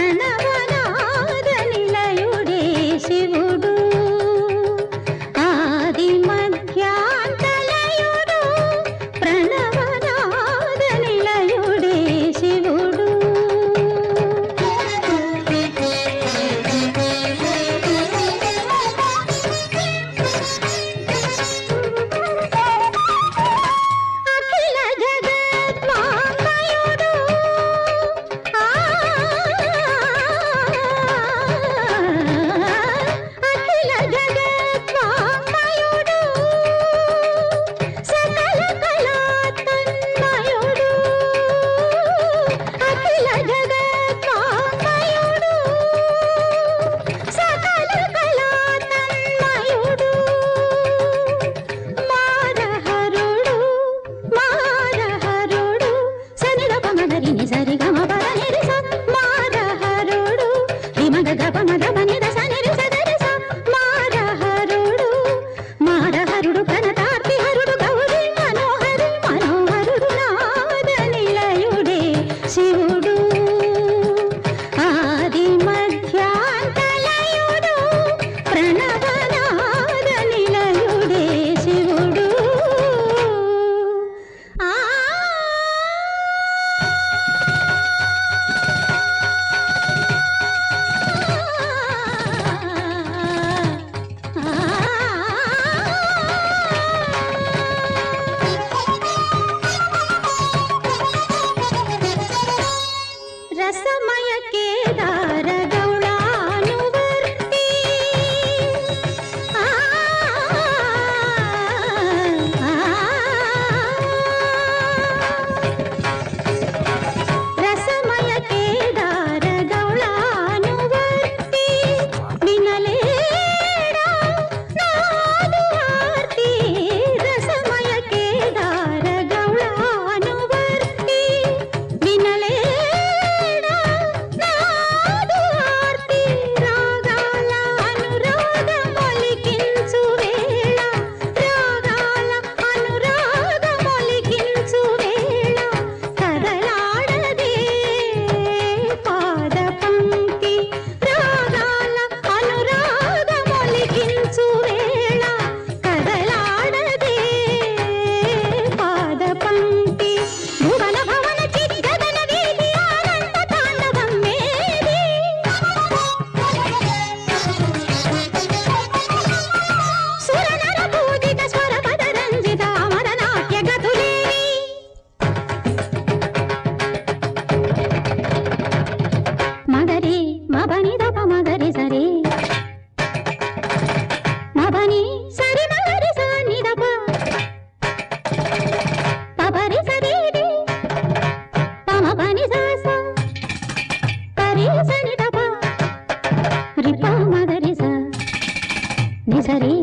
ప్రణవనాద నిలయుడే శివుడు ఆది మధ్యాంతలయుడు ప్రణవనాద నిలయుడే శివుడు అఖిల జగద్వామయుడు అఖిల జగద్వామయుడు సకల కళాతన్మయుడు అఖిల జగద్వామయుడు సకల కళాతన్మయుడు మారహరుడు మారహరుడు సనిరపమగరిని సరిగమ పరనిరిస మారహరుడు హిమగ గపమగ పనిద సనిరిస దరిస మారహరుడు మారహరుడు ప్రణతార్తి హరుడు గౌరీ మనోహరి మనోహరుడు నాద నిలయుడే శివుడు ఆది మధ్యాంతలయుడు ప్రణవనాద నిలయుడే శివుడు ఆ రసమయ కేదార గౌళానువర్తి రసమయ కేదార గౌళానువర్తి వినలేడా నాదు ఆర్తి రసమయ కేదార గౌళానువర్తి వినలేడా నాదు ఆర్తి రాగాల అనురాగమొలికించు వేళ రాగాల అనురాగమొలికించు వేళ కదలాడదే పాద పంక్తి రాగాల అనురాగమొలికించు వేళ కదలాడదే పాద పంక్తి భువన భవన చిద్గగన వీధి ఆనంద తాండవం మేది సురనర పూజిత స్వర పద రంజిత అమర నాట్య గతులేవి మగరి మబని దప మగరి సరి మబని సరి మగరి సాని దప పపరి సరి రి పమ పని సాస పరి సని దప రి ప మగరి స ని సరి